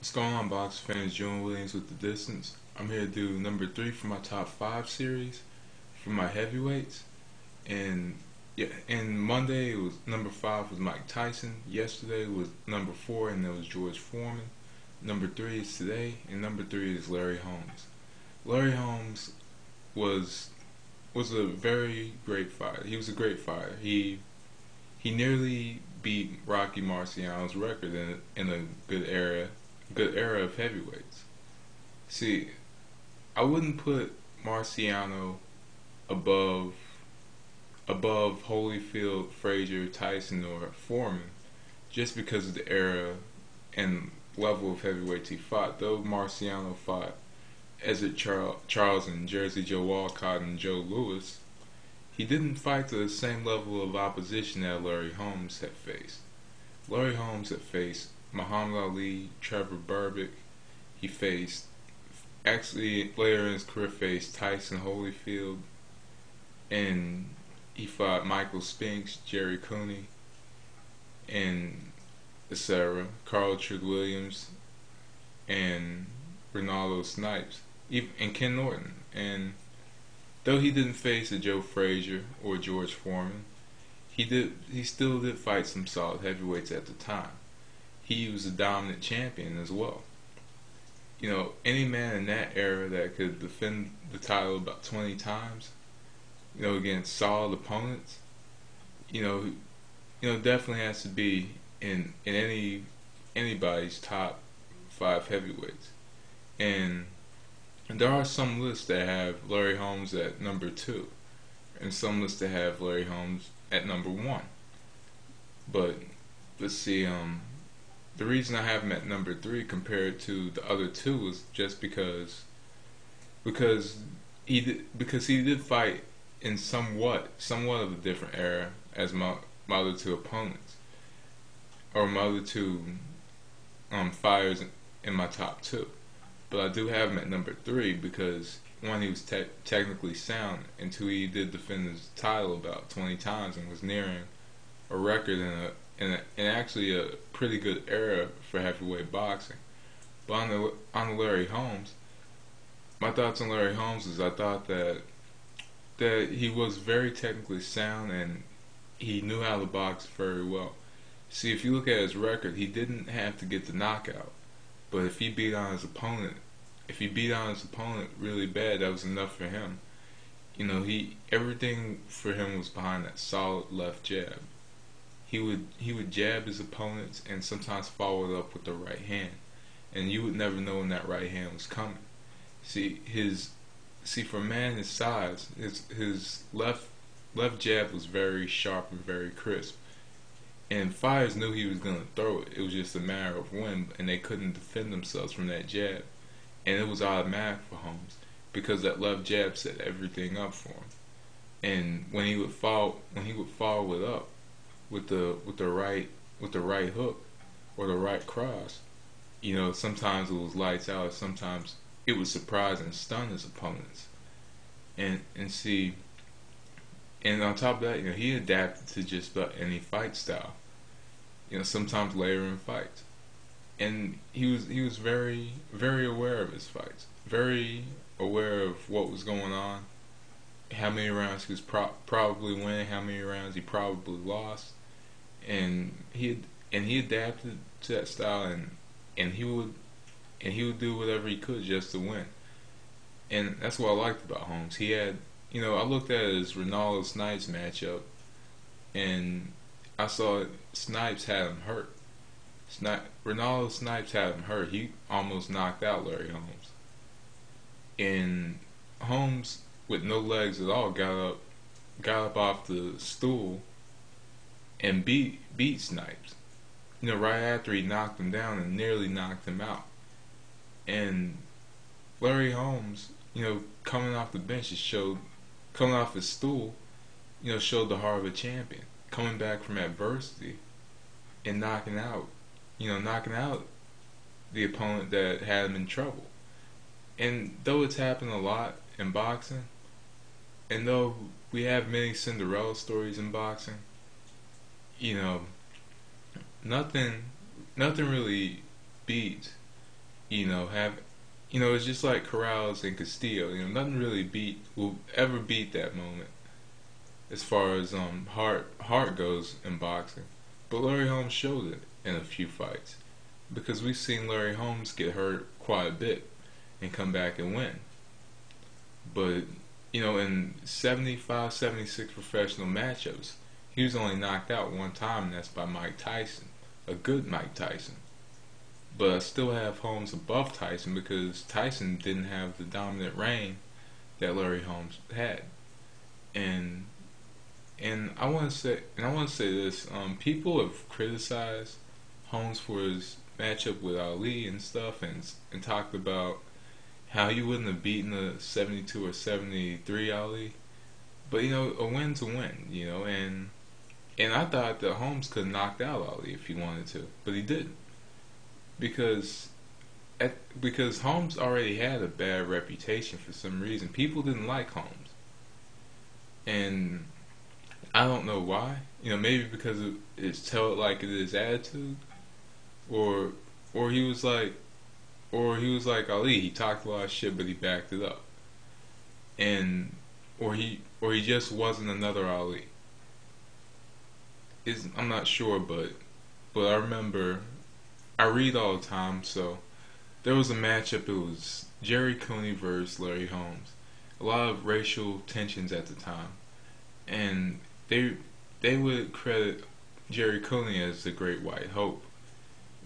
What's going on, box fans? Joan Williams with The Distance. I'm here to do number 3 for my top 5 series for my heavyweights. And yeah, and Monday it was number 5 was Mike Tyson. Yesterday was number 4, and that was George Foreman. Number 3 is today, and number 3 is Larry Holmes. Larry Holmes was was a very great fighter. He was a great fighter. He nearly beat Rocky Marciano's record in a good era of heavyweights. See, I wouldn't put Marciano above Holyfield, Frazier, Tyson, or Foreman just because of the era and level of heavyweights he fought. Though Marciano fought Ezzard Charles and Jersey Joe Walcott and Joe Louis, he didn't fight to the same level of opposition that Larry Holmes had faced. Larry Holmes had faced Muhammad Ali, Trevor Berbick. He faced, actually later in his career, faced Tyson Holyfield, and he fought Michael Spinks, Jerry Cooney, and etc. Carl Trude Williams, and Ronaldo Snipes, and Ken Norton. And though he didn't face a Joe Frazier or George Foreman, he still did fight some solid heavyweights at the time. He was a dominant champion as well. Any man in that era that could defend the title about 20 times, against solid opponents, you know, definitely has to be in anybody's top 5 heavyweights. And there are some lists that have Larry Holmes at number 2, and some lists that have Larry Holmes at number 1. But let's see, the reason I have him at number 3 compared to the other two is just because he did fight in somewhat of a different era as my other two opponents, or my other two fighters in my top 2. But I do have him at number 3 because one, he was technically sound, and two, he did defend his title about 20 times and was nearing a record in actually a pretty good era for heavyweight boxing. But on the Larry Holmes, my thoughts on Larry Holmes is I thought that he was very technically sound and he knew how to box very well. See, if you look at his record, he didn't have to get the knockout, but if he beat on his opponent, really bad, that was enough for him. Everything for him was behind that solid left jab. He would jab his opponents and sometimes follow it up with the right hand, and you would never know when that right hand was coming. For a man his size, his left jab was very sharp and very crisp, and fighters knew he was gonna throw it. It was just a matter of when, and they couldn't defend themselves from that jab, and it was automatic for Holmes because that left jab set everything up for him. And when he would follow it up with the right hook or the right cross, sometimes it was lights out, sometimes it would surprise and stun his opponents. And see, and on top of that, he adapted to just about any fight style. Sometimes later in fights, and he was very very aware of his fights, very aware of what was going on, how many rounds he was probably winning, how many rounds he probably lost, and he adapted to that style, and he would do whatever he could just to win. And that's what I liked about Holmes. He had, I looked at his Ronaldo Snipes matchup, and I saw Snipes had him hurt. Ronaldo Snipes had him hurt. He almost knocked out Larry Holmes. And Holmes, with no legs at all, got up off the stool and beat Snipes. Right after he knocked him down and nearly knocked him out. And Larry Holmes, coming off the bench, coming off his stool, showed the heart of a champion, coming back from adversity and knocking out the opponent that had him in trouble. And though it's happened a lot in boxing, and though we have many Cinderella stories in boxing, you know, nothing really beats have, it's just like Corrales and Castillo. Nothing really will ever beat that moment as far as heart goes in boxing. But Larry Holmes showed it in a few fights because we've seen Larry Holmes get hurt quite a bit and come back and win. But in 75, 76 professional matchups, he was only knocked out one time, and that's by Mike Tyson, a good Mike Tyson. But I still have Holmes above Tyson because Tyson didn't have the dominant reign that Larry Holmes had. And I want to say this: people have criticized Holmes for his matchup with Ali and stuff, and talked about how he wouldn't have beaten the 72 or 73 Ali. But a win's a win, and I thought that Holmes could have knocked out Ali if he wanted to, but he didn't because because Holmes already had a bad reputation for some reason. People didn't like Holmes, and I don't know why. Maybe because it's tell it like it is attitude, or or he was like he was like Ali. He talked a lot of shit, but he backed it up, and or he just wasn't another Ali. I'm not sure, but I remember I read all the time. So there was a matchup. It was Jerry Cooney versus Larry Holmes. A lot of racial tensions at the time, and they would credit Jerry Cooney as the Great White Hope,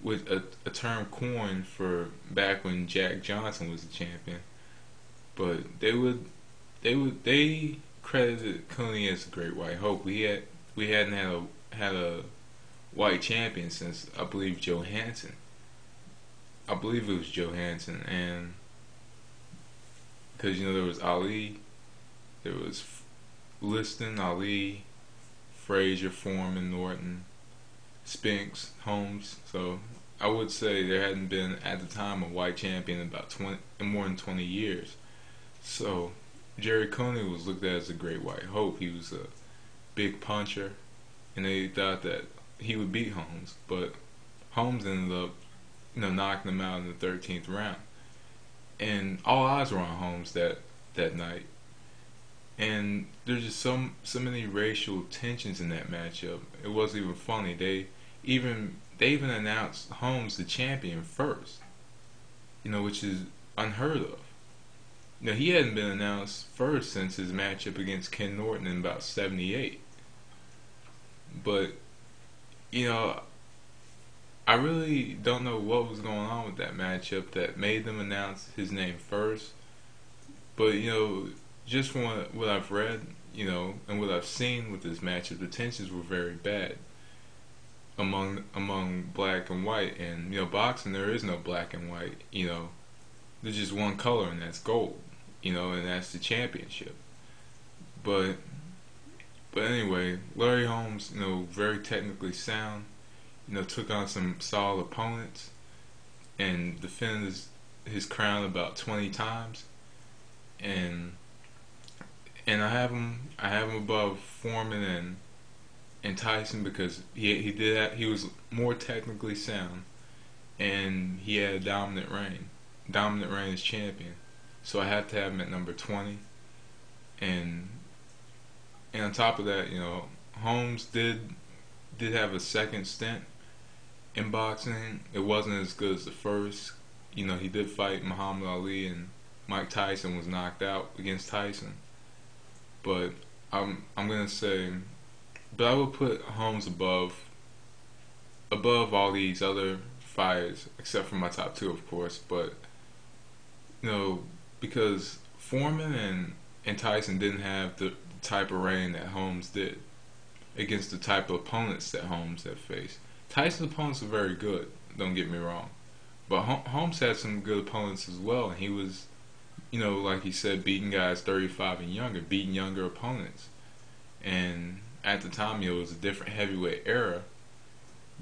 with a term coined for back when Jack Johnson was the champion. But they credited Cooney as the Great White Hope. We hadn't had a white champion since I believe Joe Hansen. I believe it was Joe Hansen, and because there was Ali, there was Liston, Ali, Frazier, Foreman, Norton, Spinks, Holmes. So I would say there hadn't been at the time a white champion in more than 20 years. So Jerry Cooney was looked at as a Great White Hope. He was a big puncher, and they thought that he would beat Holmes, but Holmes ended up knocking him out in the 13th round, and all eyes were on Holmes that night. And there's just so many racial tensions in that matchup. It wasn't even funny. They even announced Holmes the champion first, which is unheard of. He hadn't been announced first since his matchup against Ken Norton in about '78. But I really don't know what was going on with that matchup that made them announce his name first. But just from what I've read, and what I've seen with this matchup, the tensions were very bad among black and white. And boxing, there is no black and white. There's just one color, and that's gold. And that's the championship. But anyway, Larry Holmes, very technically sound. Took on some solid opponents and defended his crown about 20 times. And I have him above Foreman and Tyson because he was more technically sound, and he had a dominant reign as champion. So I have to have him at number 20. And on top of that, Holmes did have a second stint in boxing. It wasn't as good as the first. He did fight Muhammad Ali, and Mike Tyson was knocked out against Tyson. But I'm gonna say, but I would put Holmes above all these other fighters, except for my top two, of course. But because Foreman and Tyson didn't have the type of reign that Holmes did against the type of opponents that Holmes had faced. Tyson's opponents were very good, don't get me wrong, but Holmes had some good opponents as well, and he was, like he said, beating guys 35 and younger, beating younger opponents. And at the time, it was a different heavyweight era,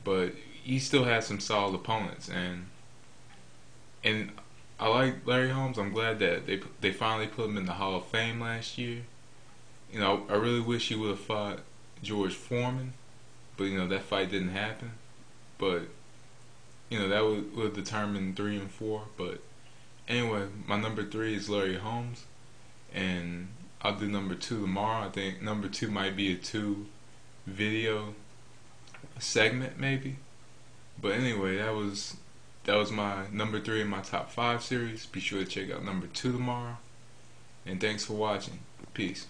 but he still had some solid opponents. And I like Larry Holmes. I'm glad that they finally put him in the Hall of Fame last year. I really wish he would have fought George Foreman, but that fight didn't happen. But that will determine 3 and 4. But anyway, my number 3 is Larry Holmes, and I'll do number 2 tomorrow. I think number 2 might be a 2 video segment maybe. But anyway, that was my number 3 in my top 5 series. Be sure to check out number 2 tomorrow. And thanks for watching. Peace.